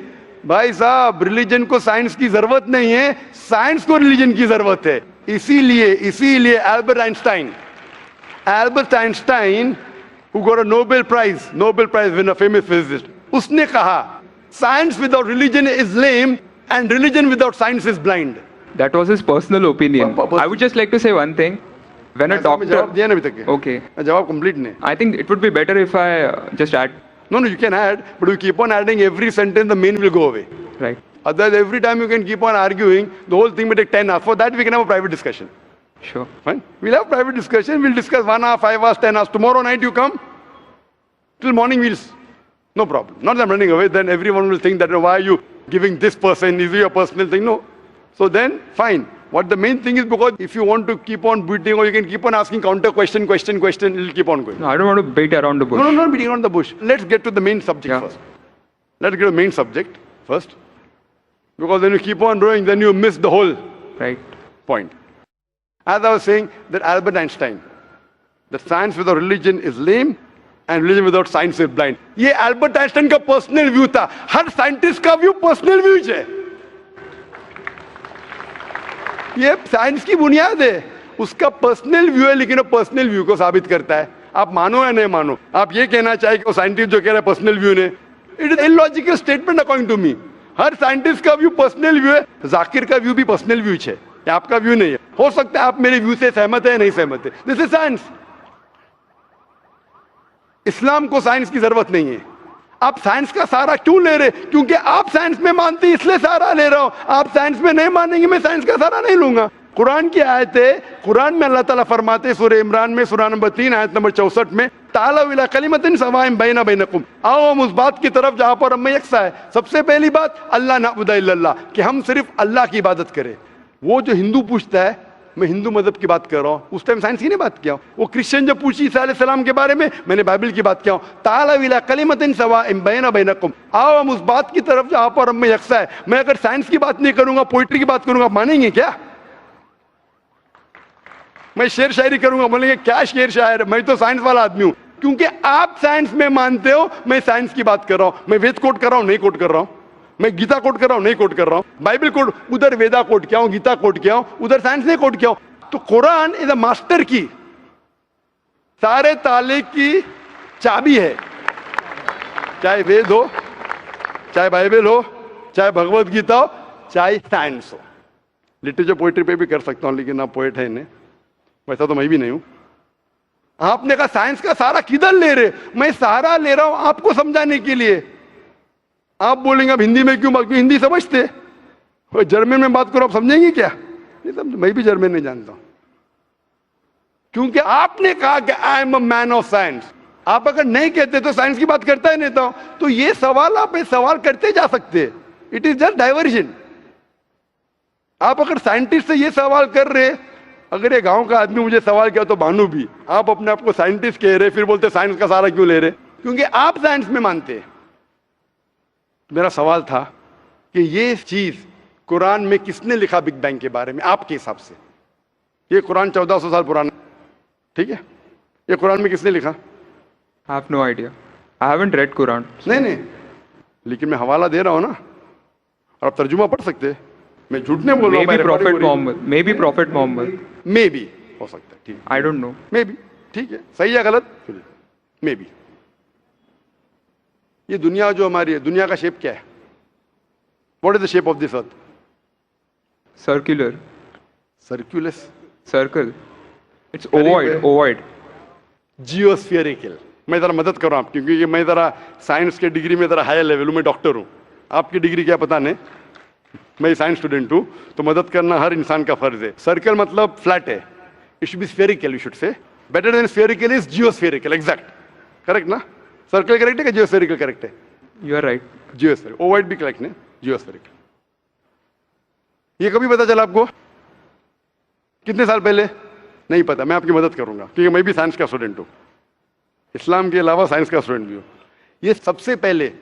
भाई साहब, रिलीजन को साइंस की जरूरत नहीं है, साइंस को रिलीजन की जरूरत है. इसीलिए Albert Einstein who got a Nobel Prize winner, famous physicist, उसने कहा science without religion is lame and religion without science is blind. That was his personal opinion. I would just like to say one thing. When a doctor... जवाब दिया ना अभी तक. Okay. जवाब complete नहीं. I think it would be better if I just add. No, you can add, but you keep on adding every sentence, the main will go away. Right. Otherwise, every time you can keep on arguing, the whole thing may take 10 hours. For that, we can have a private discussion. Sure. Fine. We'll have private discussion. We'll discuss 1 hour, 5 hours, 10 hours. Tomorrow night you come. Till morning no problem. Not that I'm running away. Then everyone will think that, why are you giving this person? Is it your personal thing? No. So then, fine. What the main thing is, because if you want to keep on beating, or you can keep on asking counter question, it'll keep on going. No, I don't want to beat around the bush. No, not beating around the bush. Let's get to the main subject first. Let's get to the main subject first. Because when you keep on rowing, then you miss the whole point. As I was saying, that Albert Einstein, that science without religion is lame and religion without science is blind. ये Albert Einstein का personal view था. हर scientist का view personal view है. ये science की बुनियाद है. उसका पर्सनल व्यू है, लेकिन वो पर्सनल व्यू को साबित करता है. आप मानो या नहीं मानो, आप ये कहना चाहे कि वो साइंटिस्ट जो कह रहा है पर्सनल व्यू ने, it is illogical statement according to me. हर साइंटिस्ट का व्यू पर्सनल व्यू है. जाकिर का व्यू भी पर्सनल व्यू है, आपका व्यू नहीं है. हो सकता है आप मेरे व्यू से सहमत है, नहीं सहमत है. This is science. इस्लाम को साइंस की जरूरत नहीं है. आप साइंस का सहारा क्यों ले रहे? क्योंकि आप साइंस में मानते हैं, इसलिए सहारा ले रहा हूं. आप साइंस में नहीं मानेंगे, मैं साइंस का सहारा नहीं लूंगा. कुरान की आयत है, कुरान में अल्लाह ताला फरमाते सूरह इमरान में सूरह नंबर 3 आयत नंबर 64 में, तालू इला कलिमतिन सवाइन बैना बैनकुम, आओ हम उस बात की तरफ जहां पर हम यकसा है. सबसे पहली बात, अल्लाह नअबुदा इल्लल्लाह, कि हम सिर्फ अल्लाह की इबादत करें. वो जो हिंदू पूछता है, मैं हिंदू मजहब की बात कर रहा हूं, उस टाइम साइंस की नहीं बात किया. वो क्रिश्चियन जो पूछी ईसा अलैहि सलाम के बारे में, मैंने बाइबल की बात किया. तालू इला कलिमतिन सवाइन बैना बैनकुम, आओ हम उस बात की तरफ जहां पर हम यकसा है. मैं अगर साइंस की बात नहीं करूंगा, पोइट्री की बात करूंगा, मानेंगे क्या? मैं शेर शायरी करूंगा, बोलेंगे क्या शेर शायर, मैं तो साइंस वाला आदमी हूं. क्योंकि आप साइंस में मानते हो, मैं साइंस की बात कर रहा हूं. मैं वेद कोट कर रहा हूं, नहीं कोट कर रहा हूं. मैं गीता कोट कर रहा हूं, नहीं कोट कर रहा हूं. बाइबल कोट, उधर वेदा कोट किया हूं, गीता कोट किया हूं, उधर साइंस नहीं कोट किया हूं. तो कुरान इज अ मास्टर की, सारे ताले की चाबी है. चाहे वेद हो, चाहे बाइबल हो, चाहे भगवत गीता हो, चाहे साइंस हो. लिटरेचर पोइट्री पे भी कर सकता हूं, लेकिन आप पोएट है नहीं, वैसा तो मैं भी नहीं हूं. आपने कहा साइंस का सहारा किधर ले रहे? मैं सहारा ले रहा हूं आपको समझाने के लिए. आप बोलेंगे अब हिंदी में क्यों बात, क्यों हिंदी समझते? जर्मन में बात करो, आप समझेंगे क्या? नहीं समझ. मैं भी जर्मन नहीं जानता हूं. क्योंकि आपने कहा कि I am a man of science. आप अगर नहीं कहते तो साइंस की बात करता ही नहीं था. तो ये सवाल आप सवाल करते जा सकते. It is just diversion. आप अगर साइंटिस्ट से ये सवाल कर रहे, अगर ये गांव का आदमी मुझे सवाल किया तो मानू भी. आप अपने आप को साइंटिस्ट कह रहे, फिर बोलते साइंस का सहारा क्यों ले रहे? क्योंकि आप साइंस में मानते. मेरा सवाल था कि ये चीज कुरान में किसने लिखा बिग बैंग के बारे में आपके हिसाब से? ये कुरान 1400 साल पुराना, ठीक है? ये कुरान में किसने लिखा? I have no idea. I haven't read Quran. नहीं, लेकिन मैं हवाला दे रहा हूं ना, और आप तर्जुमा पढ़ सकते हैं. मैं झूठ नहीं बोल रहा हूं. Maybe Prophet Muhammad. May be हो सकता है, ठीक है, I don't know. May be, ठीक है, सही या गलत, मे बी। ये दुनिया जो हमारी है, दुनिया का शेप क्या है? What is the shape of this earth? Circular. सर्क्यूलस, Circle. It's Very ovoid. well. Ovoid. जियोस्फेरिकल। मैं जरा मदद कर रहा हूं आप, क्योंकि ये मैं जरा साइंस के डिग्री में जरा हायर लेवल हूं, मैं डॉक्टर हूं, आपकी डिग्री क्या पता नहीं, मैं साइंस स्टूडेंट हूं, तो मदद करना हर इंसान का फर्ज है। सर्कल मतलब फ्लैट है, it should be spherical, you should say better than spherical is geospherical, exact, correct ना? सर्कल करेक्ट है कि जियोस्फेरिकल करेक्ट है? You are right. Geospherical, ovoid भी करेक्ट है, जियोस्फेरिकल। ये कभी पता चला आपको? कितने साल पहले? नहीं पता, मैं आपकी मदद करूंगा, क्योंकि मैं भी साइंस का स्टूडेंट हूं, इस्लाम के अलावा साइंस का स्टूडेंट भी हूं। ये सबसे पहले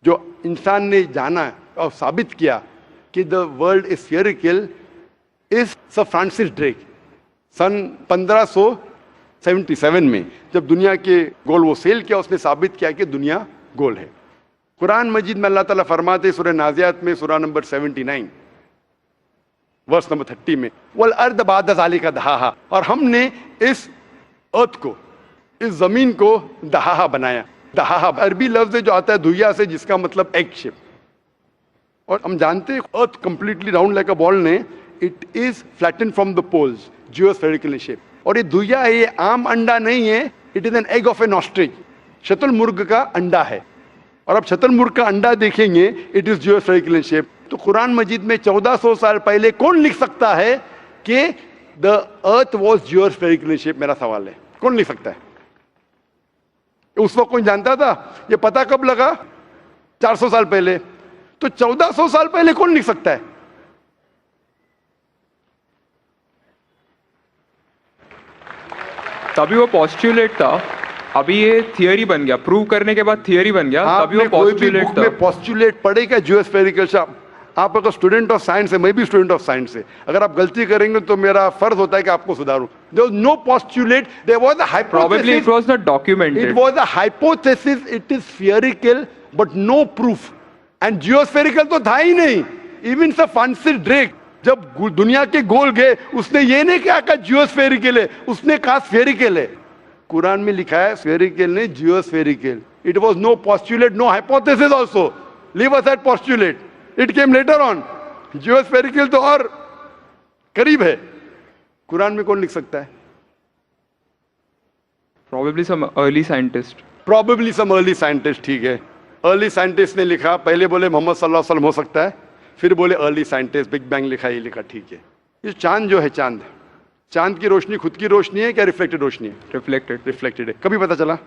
जो इंसान ने जाना और साबित किया कि the world is spherical is sir Francis Drake. सन 1577 में जब दुनिया के गोल वो सेल किया, उसने साबित किया कि दुनिया गोल है। कुरान मजीद में अल्लाह ताला फरमाते सूरह नाज़ियात में सूरह नंबर 79 वर्स नंबर 30 में, वल अर्द बाद ज़ालिका दहाहा, और हमने इस अर्थ को, इस जमीन को दहाहा बनाया। दहाहा अरबी लफ्ज है जो आता है दुहिया से, जिसका मतलब एग शेप, और हम जानते हैं earth completely round like a ball ने, it is flatten from the poles, geospherical in shape. और ये दुहिया है, ये आम अंडा नहीं है, it is an egg of an ostrich, शतुरमुर्ग का अंडा है। और अब शतुरमुर्ग का अंडा देखेंगे, it is geospherical in shape. तो कुरान मजीद में 1400 साल पहले कौन लिख सकता है कि the earth was geospherical in shape? मेरा सवाल है, कौन लिख सकता है? उस वक्त कौन जानता था? ये पता कब लगा? 400 साल पहले। तो 1400 साल पहले कौन लिख सकता है? तभी वो पोस्टुलेट था, अभी ये थियरी बन गया, प्रूव करने के बाद थियरी बन गया, तभी वो पोस्टुलेट था। पोस्टुलेट पढ़ेगा जियोस्फेरिकल। आप अगर स्टूडेंट ऑफ साइंस है, मैं भी स्टूडेंट ऑफ साइंस है, अगर आप गलती करेंगे तो मेरा फर्ज होता है कि आपको सुधारूं। There was no postulate, there was a hypothesis, Probably it was not documented. It was a hypothesis, it is spherical but no proof. And geospherical तो था ही नहीं। इवन सर फ्रांसिस ड्रेक जब दुनिया के गोल गए, उसने ये नहीं कहा जियोस्फेरिकल है, उसने कहा स्फेरिकल है। कुरान में लिखा है स्फेरिकल नहीं, geospherical. It was no postulate, no hypothesis also. Leave aside postulate, it came later on. Geospherical तो और करीब है। कुरान में कौन लिख सकता है? Probably some early scientist. Probably some early scientist, ठीक है। अर्ली साइंटिस्ट ने लिखा, पहले बोले मोहम्मद सल्लल्लाहु अलैहि वसल्लम हो सकता है, फिर बोले अर्ली साइंटिस्ट, बिग बैंग लिखा, ये लिखा, ठीक है। ये चांद जो है, चांद की रोशनी खुद की रोशनी है क्या रिफ्लेक्टेड रोशनी है? Reflected. रिफ्लेक्टेड है। कभी पता चला?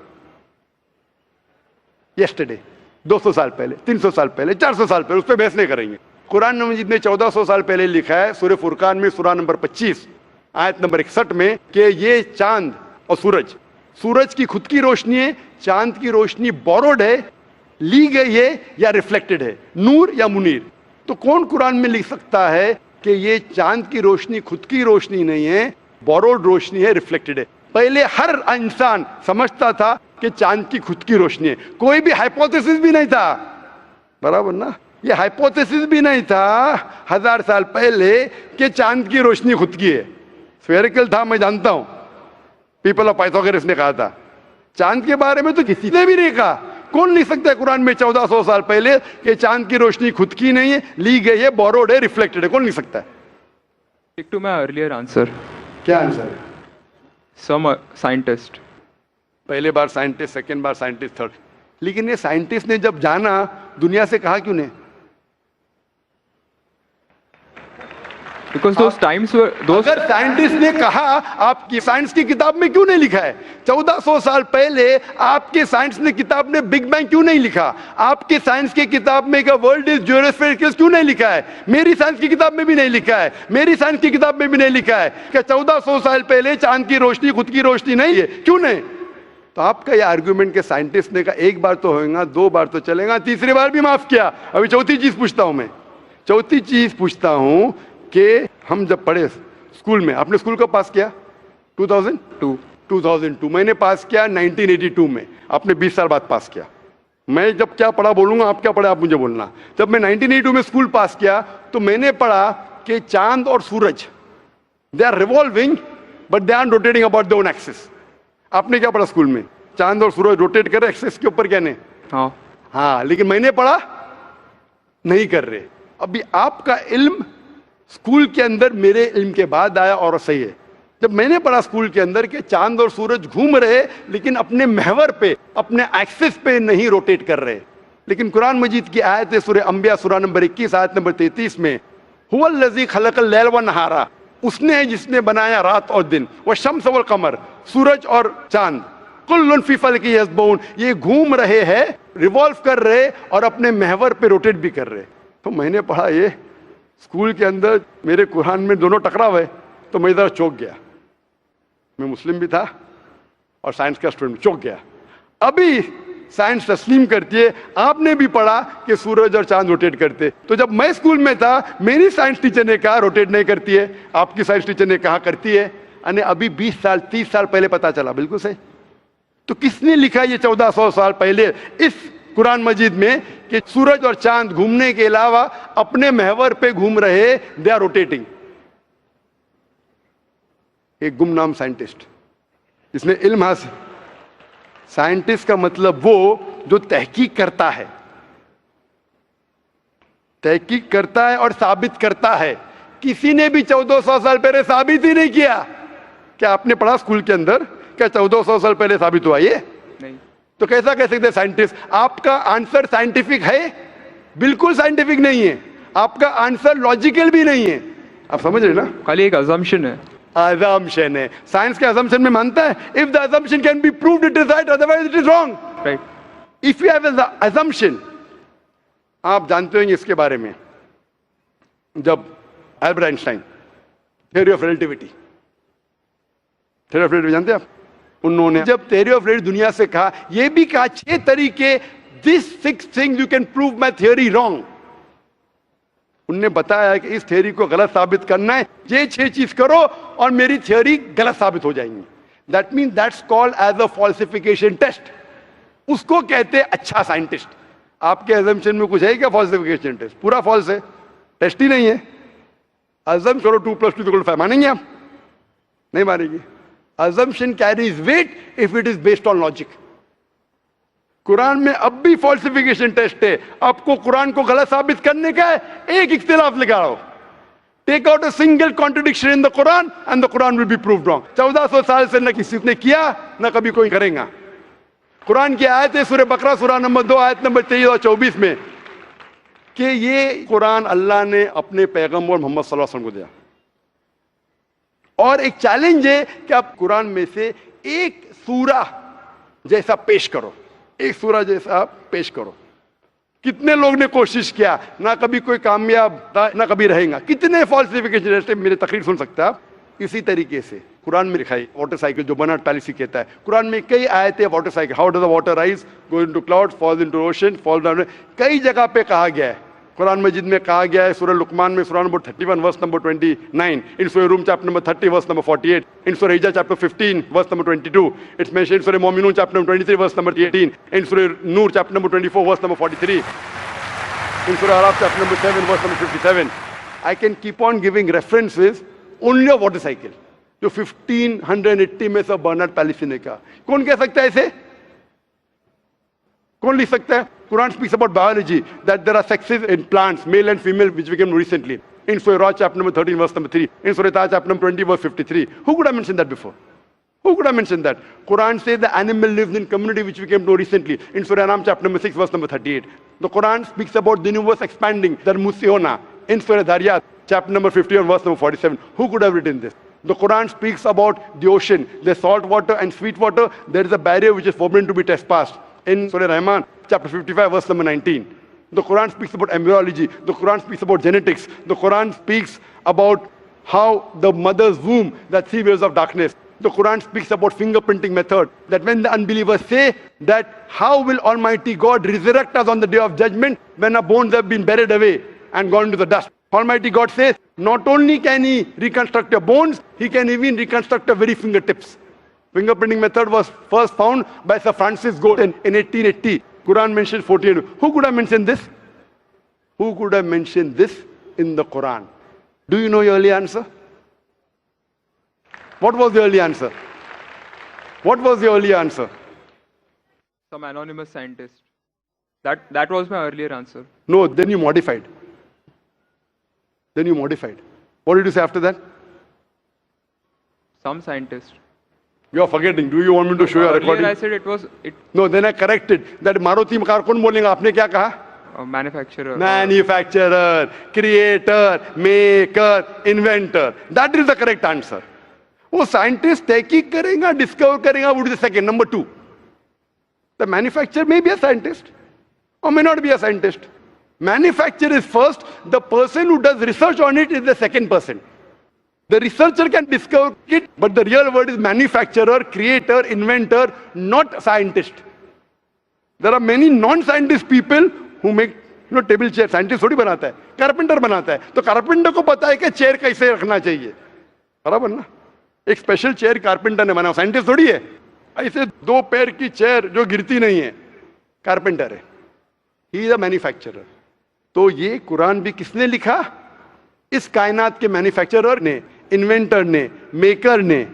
यस्टरडे, 200 साल पहले, 300 साल पहले, 400 साल पहले, उस पर बहस नहीं करेंगे। कुरान मजीद ने 1400 साल पहले लिखा है सूरह फुरकान में सूरह नंबर 25 आयत नंबर 61 में कि ये चांद और सूरज की खुद की रोशनी है, चांद की रोशनी बोरोड है, ली गई है या रिफ्लेक्टेड है, नूर या मुनीर। तो कौन कुरान में लिख सकता है कि ये चांद की रोशनी खुद की रोशनी नहीं है, बोरोड रोशनी है, रिफ्लेक्टेड है? पहले हर इंसान समझता था कि चांद की खुद की रोशनी है, कोई भी हाइपोथेसिस भी नहीं था, बराबर ना? ये हाइपोथेसिस भी नहीं था 1000 साल पहले कि चांद की रोशनी खुद की है। स्फेरिकल था, मैं जानता हूं, पीपल ऑफ पाइथागोरस ने कहा था। चांद के बारे में तो किसी ने भी नहीं कहा। कौन लिख सकता है कुरान में 1400 साल पहले कि चांद की रोशनी खुद की नहीं है, ली गई है, बोरोड है, रिफ्लेक्टेड है? कौन लिख सकता है? Stick to my earlier answer. क्या आंसर है? Some scientist. पहले बार साइंटिस्ट, सेकेंड बार साइंटिस्ट, थर्ड। लेकिन ये साइंटिस्ट ने जब जाना, दुनिया से कहा क्यों नहीं? Because those times were those. अगर साइंटिस्ट ने कहा, आपकी साइंस की किताब में क्यों नहीं लिखा है? 1400 साल पहले आपके साइंस ने किताब में बिग बैंग क्यों नहीं लिखा? आपके साइंस की किताब में का वर्ल्ड इज जियोस्फेरिकल क्यों नहीं लिखा है? मेरी साइंस की किताब में भी नहीं लिखा है, मेरी साइंस की किताब में भी नहीं लिखा है कि 1400 साल पहले चांद की रोशनी खुद की रोशनी नहीं है। क्यों नहीं? तो आपका यह आर्ग्यूमेंट के साइंटिस्ट ने कहा एक बार तो होगा, 2 बार तो चलेगा, तीसरी बार भी माफ किया। अभी चौथी चीज पूछता हूं मैं, चौथी चीज पूछता हूं कि हम जब पढ़े स्कूल में, आपने स्कूल कब पास किया? 2002। मैंने पास किया 1982 में, आपने 20 साल बाद पास किया। मैं जब क्या पढ़ा बोलूंगा, आप क्या पढ़े आप मुझे बोलना। जब मैं 1982 में स्कूल पास किया तो मैंने पढ़ा कि चांद और सूरज They are revolving, but they aren't rotating about their own axis. आपने क्या पढ़ा स्कूल में? चांद और सूरज रोटेट कर रहे एक्सिस के ऊपर क्या ने? हाँ, लेकिन मैंने पढ़ा नहीं कर रहे. अभी आपका इल्म स्कूल के अंदर मेरे इल्म के बाद आया और सही है. जब मैंने पढ़ा स्कूल के अंदर कि चांद और सूरज घूम रहे लेकिन अपने महवर पे, अपने एक्सिस पे नहीं रोटेट कर रहे. लेकिन कुरान मजीद की आयत है सूरह अंबिया सूरह नंबर 21 आयत नंबर 33 में, हुवल्लज़ी खलक़ल लैल व नहारा, उसने है जिसने बनाया रात और दिन, वह शम्स वल कमर, सूरज और चांद, कुल्लुन फी फ़ल्किन यस्बहून, ये घूम रहे हैं, रिवॉल्व कर रहे और अपने महवर पे रोटेट भी कर रहे. तो मैंने पढ़ा ये स्कूल के अंदर, मेरे कुरान में दोनों टकराव है. तो मैं इधर चौंक गया. मैं मुस्लिम भी था और साइंस का स्टूडेंट, चौंक गया. अभी साइंस तस्लीम करती है, आपने भी पढ़ा कि सूरज और चांद रोटेट करते. तो जब मैं स्कूल में था, मेरी साइंस टीचर ने कहा रोटेट नहीं करती है, आपकी साइंस टीचर ने कहा करती है. अने अभी 20 साल 30 साल पहले पता चला. बिल्कुल सही. तो किसने लिखा ये 1400 साल पहले इस कुरान मजीद में कि सूरज और चांद घूमने के अलावा अपने महवर पे घूम रहे, दे आर रोटेटिंग? एक गुमनाम साइंटिस्ट जिसने इल्म हासिल. साइंटिस्ट का मतलब वो जो तहकीक करता है, तहकीक करता है और साबित करता है. किसी ने भी 1400 साल पहले साबित ही नहीं किया. क्या आपने पढ़ा स्कूल के अंदर क्या 1400 साल पहले साबित हुआ ये? नहीं. तो कैसा कह सकते साइंटिस्ट? आपका आंसर साइंटिफिक है? बिल्कुल साइंटिफिक नहीं है. आपका आंसर लॉजिकल भी नहीं है. आप समझ रहे ना? खाली एक अजम्पशन है. assumption है. साइंस के assumption में मानता है if the assumption can be proved it is right, otherwise it is wrong. Right. If you have an assumption, आप जानते होंगे इसके बारे में, जब Albert Einstein theory of relativity, theory of relativity जानते हैं आप? उन्होंने जब थ्योरी ऑफ रिलेटिविटी दुनिया से कहा, यह भी कहा 6 तरीके, this 6 things you can prove my theory wrong. उनने बताया कि इस थ्योरी को गलत साबित करना है, ये 6 चीज करो और मेरी थ्योरी गलत साबित हो जाएंगी. That mean that's called as a falsification test. उसको कहते हैं अच्छा साइंटिस्ट. आपके अजम्पशन में कुछ है क्या फॉल्सिफिकेशन टेस्ट? पूरा फॉल्स है, टेस्ट ही नहीं है. अजम करो 2 + 2 = 5, मानेंगे आप? नहीं मानेंगे. Assumption carries weight if it is based on logic. Quran में अब भी फॉल्सिफिकेशन टेस्ट है. आपको कुरान को गलत साबित करने का है, एक इख्तिलाफ लगाओ, take out a single contradiction in the Quran and the Quran will be proved wrong. 1400 साल से न किसी ने किया न कभी कोई करेगा. कुरान की आयत है सूरह बकरा सूरह नंबर 2 आयत नंबर 23 और 24 में कि ये कुरान अल्लाह ने अपने पैगंबर मोहम्मद सल्लल्लाहु अलैहि वसल्लम को दिया. और एक चैलेंज है कि आप कुरान में से एक सूरा जैसा पेश करो, एक सूरा जैसा पेश करो. कितने लोग ने कोशिश किया, ना कभी कोई कामयाब था ना कभी रहेगा. कितने फॉल्सिफिकेशन जैसे मेरे तकरीर सुन सकते हैं आप. इसी तरीके से कुरान में लिखा है वाटर साइकिल, जो बर्नार्ड पॉलिसी कहता है. कुरान में कई आयतें water cycle, how does the water rise, go into clouds, falls into ocean, fall down, कई जगह पे कहा गया है. कुरान मजीद में कहा गया है सूरह लुकमान में सूरह नंबर 31 वर्स नंबर 29, इन सूरह Rum chapter number 30 verse number 48, in सूरह Hijr chapter 15 verse number 22, it's mentioned in सूरह Muminun chapter number 23 verse number 18, in सूरह Nur chapter number 24 verse number 43, in सूरह Araf chapter number 7 verse number 57. I can keep on giving references only of water cycle जो 1580 में सब Bernard policy ने कहा. कौन कह सकता है इसे? कौन लिख सकता है? Quran speaks about biology, that there are sexes in plants, male and female, which we came recently. In Surah Ra, chapter number 13, verse number 3. In Surah Taha, chapter number 20, verse 53. Who could have mentioned that before? Who could have mentioned that? Quran says the animal lives in community, which we came to recently. In Surah Anam, chapter number 6, verse number 38. The Quran speaks about the universe expanding, the Musiona. In Surah Dariyat, chapter number 51, verse number 47. Who could have written this? The Quran speaks about the ocean, the salt water and sweet water. There is a barrier which is forbidden to be trespassed. In Surah Rahman, chapter 55, verse number 19. The Quran speaks about embryology. The Quran speaks about genetics. The Quran speaks about how the mother's womb, that 3 waves of darkness. The Quran speaks about fingerprinting method. That when the unbelievers say that how will Almighty God resurrect us on the day of judgment when our bones have been buried away and gone to the dust. Almighty God says, not only can He reconstruct your bones, He can even reconstruct your very fingertips. Fingerprinting method was first found by Sir Francis Galton in 1880. Quran mentions 14. Who could have mentioned this? Who could have mentioned this in the Quran? Do you know your early answer? What was the early answer? What was the early answer? Some anonymous scientist. That was my earlier answer. No, then you modified. What did you say after that? Some scientist. You are forgetting. Do you want me to show you a Earlier recording? I said it was No, then I corrected. That Maruti car कौन बोलेगा? आपने क्या कहा? a manufacturer. Manufacturer, creator, maker, inventor. That is the correct answer. वो scientist तहकीक करेगा, discover करेगा, would be the second. Number 2. The manufacturer may be a scientist or may not be a scientist. Manufacturer is first. The person who does research on it is the second person. The researcher can discover it, but the real word is manufacturer, creator, inventor, not scientist. There are many non-scientist people who make table chair. Scientist थोड़ी बनाता है, carpenter बनाता है. तो carpenter को पता है कि चेयर कैसे रखना चाहिए, बराबर ना. एक स्पेशल चेयर कारपेंटर ने बनाया, साइंटिस्ट थोड़ी है. ऐसे 2 पैर की चेयर जो गिरती नहीं है, कारपेंटर है. He is a manufacturer. तो ये कुरान भी किसने लिखा? इस कायनात के मैन्युफैक्चरर ने, इन्वेंटर ने, मेकर ने.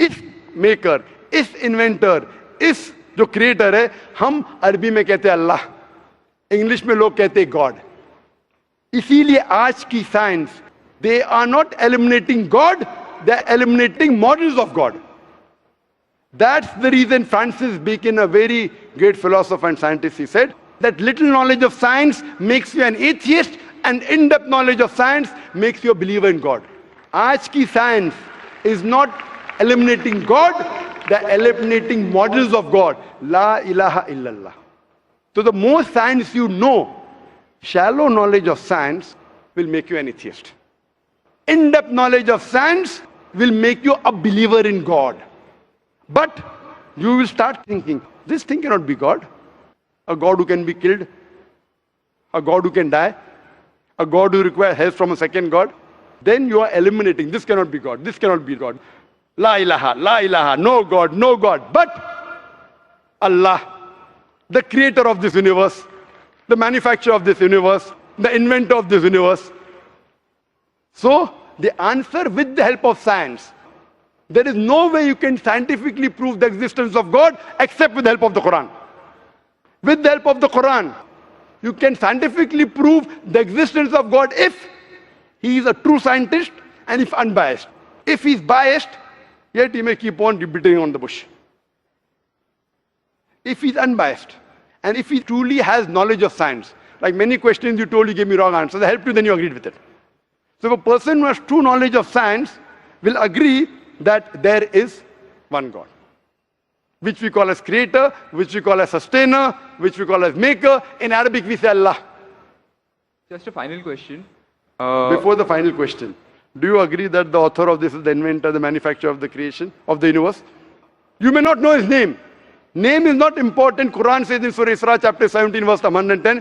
इस मेकर, इस इन्वेंटर, इस जो क्रिएटर है, हम अरबी में कहते हैं अल्लाह, इंग्लिश में लोग कहते हैं गॉड. इसीलिए आज की science, they are not eliminating God, they are eliminating models of God. That's the reason Francis Bacon, a very great philosopher and scientist, he said that little knowledge of science makes you an atheist and in-depth knowledge of science makes you a believer in God. आज की science is not eliminating God, they're eliminating models of God. La ilaha illallah. So the more science you know, shallow knowledge of science will make you an atheist. In-depth knowledge of science will make you a believer in God. But you will start thinking, this thing cannot be God. A God who can be killed, a God who can die, a God who requires help from a second God. Then you are eliminating, this cannot be God, this cannot be God. La ilaha, no God, no God. But Allah, the creator of this universe, the manufacturer of this universe, the inventor of this universe. So, the answer with the help of science. There is no way you can scientifically prove the existence of God except with the help of the Quran. With the help of the Quran, you can scientifically prove the existence of God if he is a true scientist and if unbiased. If he is biased, yet he may keep on beating on the bush. If he is unbiased, and if he truly has knowledge of science, like many questions you told, you gave me wrong answers, I helped you, then you agreed with it. So if a person who has true knowledge of science will agree that there is one God, which we call as creator, which we call as sustainer, which we call as maker. In Arabic we say Allah. Just a final question. Before the final question, do you agree that the author of this is the inventor, the manufacturer of the creation, of the universe? You may not know his name. Name is not important. Quran says in Surah Isra chapter 17 verse 110,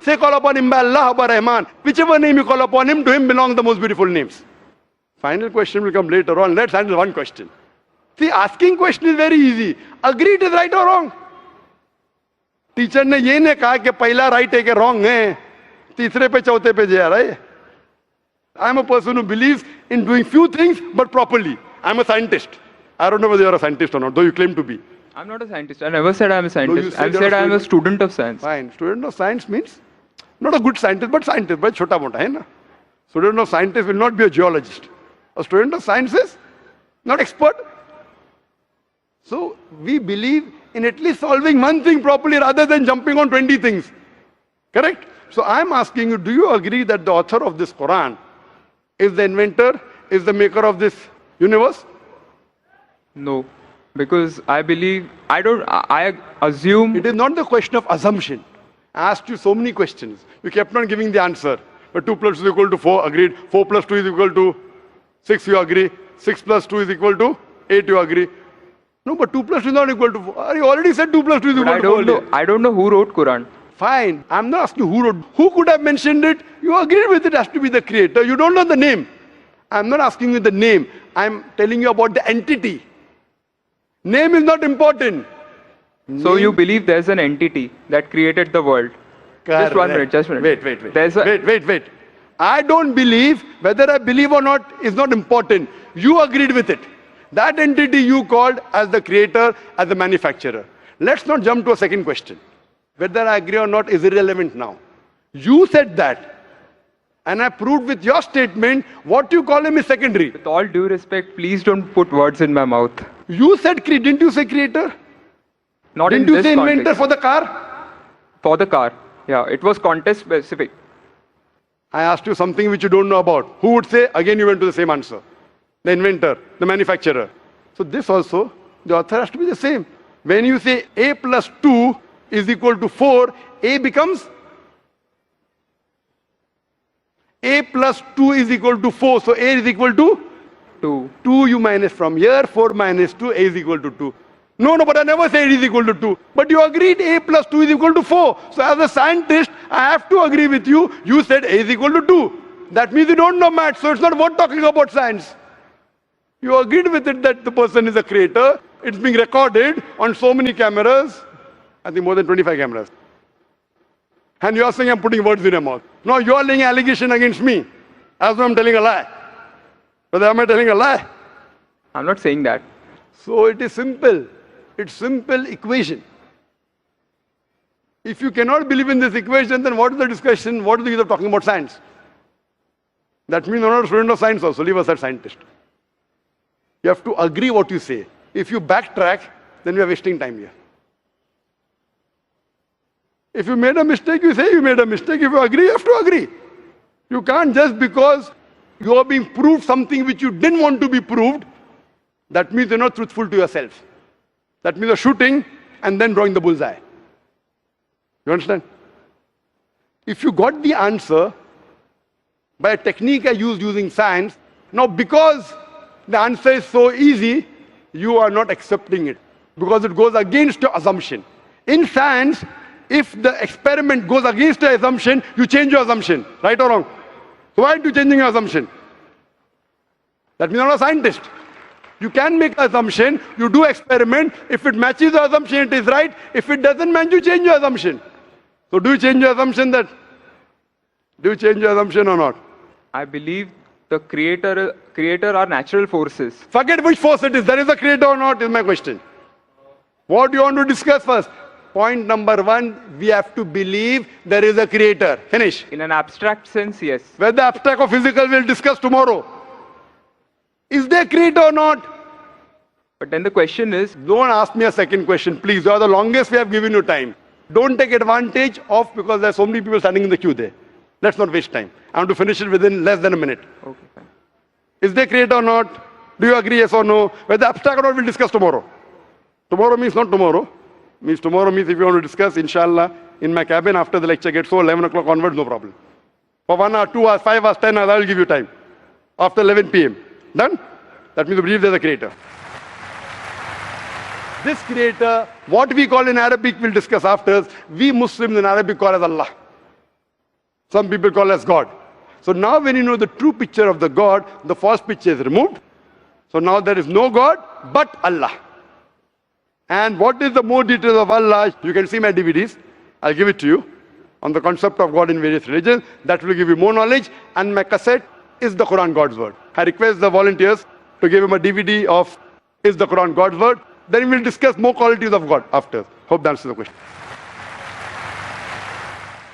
Say call upon him by Allah or by Rahman. Whichever name you call upon him, to him belong the most beautiful names. Final question will come later on. Let's handle one question. See, asking question is very easy. Agree it is right or wrong. Teacher ने ये नहीं कहा कि पहला right है कि wrong है, तीसरे पे चौथे पे जा रहा है. I am a person who believes in doing few things but properly. I am a scientist. I don't know whether you are a scientist or not, though you claim to be. I'm not a scientist. I never said I'm a scientist. No, I said I'm a student of science. Fine. Student of science means not a good scientist, but scientist. But chota mota hai na. Student of scientist will not be a geologist. A student of science is not expert. So we believe in at least solving one thing properly rather than jumping on 20 things. Correct? So I'm asking you, do you agree that the author of this Quran is the inventor, is the maker of this universe? No. Because I believe, I assume. It is not the question of assumption. I asked you so many questions. You kept on giving the answer. But 2 plus 2 is equal to 4, agreed. 4 plus 2 is equal to 6, you agree. 6 plus 2 is equal to 8, you agree. No, but 2 plus 2 is not equal to 4. You already said 2 plus 2 is equal to 4. I don't know who wrote Quran. Fine. I'm not asking who wrote. Who could have mentioned it? You agreed with it has to be the creator. You don't know the name. I'm not asking you the name. I'm telling you about the entity. Name is not important. So you believe there's an entity that created the world? Correct. Just 1 minute, just 1 minute. Wait. There's a... Wait. I don't believe, whether I believe or not is not important. You agreed with it. That entity you called as the creator, as the manufacturer. Let's not jump to a second question. Whether I agree or not is irrelevant now. You said that. And I proved with your statement, what you call him is secondary. With all due respect, please don't put words in my mouth. You said, didn't you say creator? Not Didn't in you this say inventor context. for the car? For the car. Yeah, it was context specific. I asked you something which you don't know about. Who would say? Again, you went to the same answer. The inventor, the manufacturer. So this also, the author has to be the same. When you say A plus 2 is equal to 4, A becomes A plus 2 is equal to 4. So A is equal to 2. 2 you minus from here, 4 minus 2, A is equal to 2. No, but I never said it is equal to 2. But you agreed A plus 2 is equal to 4. So as a scientist, I have to agree with you. You said A is equal to 2. That means you don't know maths, so it's not worth talking about science. You agreed with it that the person is a creator. It's being recorded on so many cameras. I think more than 25 cameras. And you are saying I'm putting words in your mouth. No, you are laying allegation against me. As though I'm telling a lie. Whether am I telling a lie? I'm not saying that. So it is simple. It's simple equation. If you cannot believe in this equation, then what is the discussion? What is the use of talking about science? That means you're not a student of science also. Leave aside scientist. You have to agree what you say. If you backtrack, then we are wasting time here. If you made a mistake, you say you made a mistake. If you agree, you have to agree. You can't just because you are being proved something which you didn't want to be proved, that means you're not truthful to yourself. That means you're shooting and then drawing the bullseye. You understand? If you got the answer by a technique I used using science, now because the answer is so easy, you are not accepting it because it goes against your assumption. In science, if the experiment goes against your assumption, you change your assumption, right or wrong? So why aren't you changing your assumption? That means you're not a scientist. You can make an assumption, you do experiment, if it matches the assumption, it is right. If it doesn't match, you change your assumption. So do you change your assumption that? Do you change your assumption or not? I believe the creator are natural forces. Forget which force it is. There is a creator or not is my question. What do you want to discuss first? Point number 1, we have to believe there is a creator. Finish. In an abstract sense, yes. Whether abstract or physical, we'll discuss tomorrow. Is there a creator or not? But then the question is, Don't ask me a second question, please. You are the longest we have given you time. Don't take advantage of because there are so many people standing in the queue there. Let's not waste time. I want to finish it within less than a minute. okay, fine. Is there a creator or not? Do you agree, yes or no? Whether abstract or not, we'll discuss tomorrow. Tomorrow means not tomorrow. Means tomorrow means if you want to discuss, inshallah, in my cabin after the lecture gets so 11 o'clock onwards, no problem. For 1 hour, 2 hours, 5 hours, 10 hours, I will give you time. After 11 p.m. Done? That means you believe there's a creator. This creator, what we call in Arabic, we'll discuss after. We Muslims in Arabic call as Allah. Some people call as God. So now when you know the true picture of the God, the false picture is removed. So now there is no God but Allah. And what is the more details of Allah? You can see my DVDs. I'll give it to you on the concept of God in various religions. That will give you more knowledge. And my cassette is the Quran God's Word. I request the volunteers to give him a DVD of Is the Quran God's Word. Then we'll discuss more qualities of God after. Hope that answers the question.